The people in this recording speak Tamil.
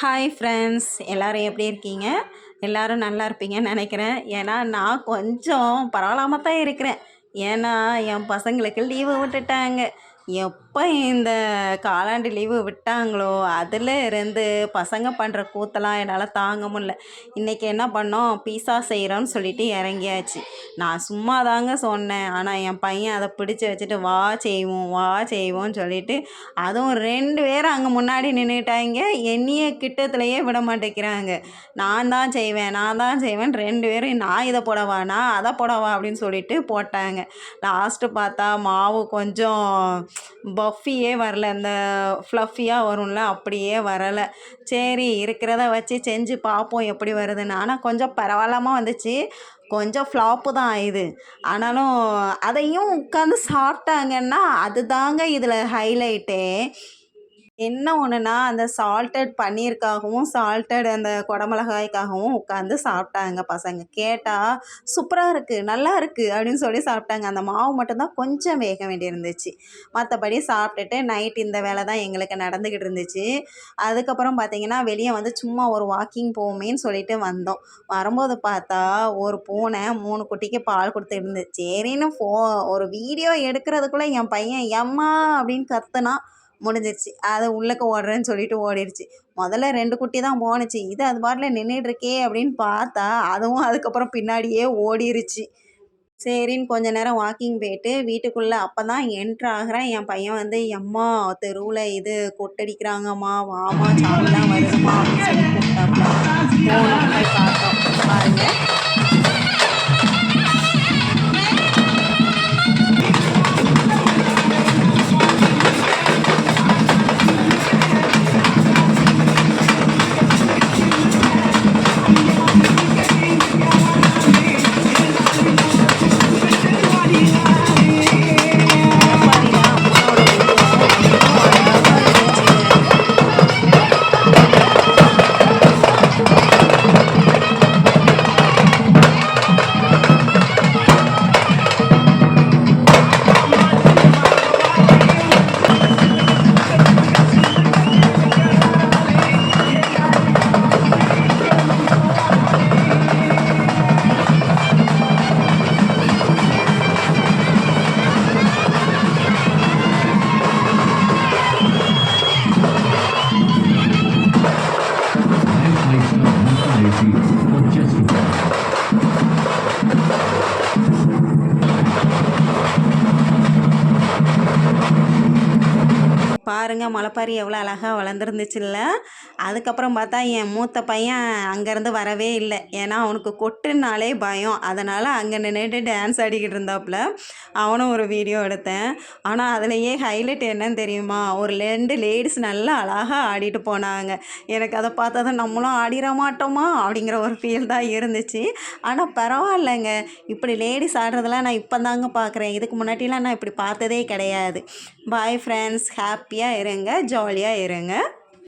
ஹாய் ஃப்ரெண்ட்ஸ், எல்லோரும் எப்படி இருக்கீங்க? எல்லோரும் நல்லா இருப்பீங்கன்னு நினைக்கிறேன். ஏன்னா நான் கொஞ்சம் பரவாயில்லாம தான் இருக்கிறேன். ஏன்னா என் பசங்களுக்கு லீவு விட்டுட்டாங்க. எப்போ இந்த காலாண்டு லீவு விட்டாங்களோ அதில் இருந்து பசங்க பண்ணுற கூத்தெல்லாம் என்னால் தாங்க முடியல. இன்றைக்கி என்ன பண்ணோம், பீஸா செய்கிறோன்னு சொல்லிட்டு இறங்கியாச்சு. நான் சும்மா தாங்க சொன்னேன், ஆனால் என் பையன் அதை பிடிச்சி வச்சுட்டு வா செய்வோம் வா செய்வோம்னு சொல்லிட்டு அதுவும் 2 பேரும் அங்கே முன்னாடி நின்றுட்டாங்க. என்னையே கிட்டத்துலேயே விட மாட்டேங்கிறாங்க. நான் தான் செய்வேன் 2 பேரும் நான் இதை போடவா நான் அதை போடவா அப்படின்னு சொல்லிட்டு போட்டாங்க. லாஸ்ட்டு பார்த்தா மாவு கொஞ்சம் பஃபியே வரல, அந்த ஃப்ளஃபியாக வரும்ல அப்படியே வரலை. சரி இருக்கிறத வச்சு செஞ்சு பார்ப்போம் எப்படி வருதுன்னு. ஆனால் கொஞ்சம் பரவாயில்லாமல் வந்துச்சு. கொஞ்சம் ஃப்ளாப்பு தான் இது. ஆனாலும் அதையும் உட்காந்து சாப்பிட்டாங்கன்னா அதுதாங்க இதில் ஹைலைட்டே. என்ன ஒன்றுனா, அந்த சால்டட் பன்னீருக்காகவும், சால்டட் அந்த குடமிளகாய்க்காகவும் உட்காந்து சாப்பிட்டாங்க பசங்க. கேட்டால் சூப்பராக இருக்குது, நல்லா இருக்குது அப்படின்னு சொல்லி சாப்பிட்டாங்க. அந்த மாவு மட்டும்தான் கொஞ்சம் வேக வேண்டியிருந்துச்சு. மற்றபடி சாப்பிட்டுட்டு நைட் இந்த வேலை தான் எங்களுக்கு நடந்துக்கிட்டு இருந்துச்சு. அதுக்கப்புறம் பார்த்திங்கன்னா, வெளியே வந்து சும்மா ஒரு வாக்கிங் போவோமேன்னு சொல்லிட்டு வந்தோம். வரும்போது பார்த்தா ஒரு பூனை 3 குட்டிக்கு பால் கொடுத்துருந்து. சரின்னு ஒரு வீடியோ எடுக்கிறதுக்குள்ளே என் பையன் எம்மா அப்படின்னு கத்துனான். முடிஞ்சிருச்சு. அது உள்ளக்க ஓடுறேன்னு சொல்லிட்டு ஓடிடுச்சு. முதல்ல 2 குட்டி தான் போணுச்சு. இது அது பாட்டில் நின்றுட்டுருக்கே அப்படின்னு பார்த்தா அதுவும் அதுக்கப்புறம் பின்னாடியே ஓடிருச்சு. சரின்னு கொஞ்ச நேரம் வாக்கிங் போயிட்டு வீட்டுக்குள்ளே அப்போ தான் என்ட்ரு ஆகிறேன். என் பையன் வந்து எம்மா தெருவில் இது கொட்டடிக்கிறாங்கம்மா, வாமா சாமிலாம் வருதுமா அப்படின்னு சொல்லி கூப்பிட்டாப்புல. போனோம் போய் பார்த்தோம். பாருங்கள். பாருங்கள் மலைப்பாரி எவ்வளோ அழகாக வளர்ந்துருந்துச்சுல்ல. அதுக்கப்புறம் பார்த்தா என் மூத்த பையன் அங்கேருந்து வரவே இல்லை. ஏன்னா அவனுக்கு கொட்டுனாலே பயம். அதனால் அங்கே நின்றுட்டு டான்ஸ் ஆடிக்கிட்டு இருந்தாப்புல. அவனும் ஒரு வீடியோ எடுத்தேன். ஆனால் அதுலேயே ஹைலைட் என்னன்னு தெரியுமா, ஒரு 2 லேடிஸ் நல்லா அழகாக ஆடிட்டு போனாங்க. எனக்கு அதை பார்த்தா தான் நம்மளும் ஆடிட மாட்டோமா அப்படிங்கிற ஒரு ஃபீல் தான் இருந்துச்சு. ஆனால் பரவாயில்லைங்க, இப்படி லேடிஸ் ஆடுறதெல்லாம் நான் இப்போ தாங்க பார்க்குறேன். இதுக்கு முன்னாடிலாம் நான் இப்படி பார்த்ததே கிடையாது. பாய் ஃப்ரெண்ட்ஸ், ஹாப்பியாக இருங்க, ஜாலியாக இருங்க.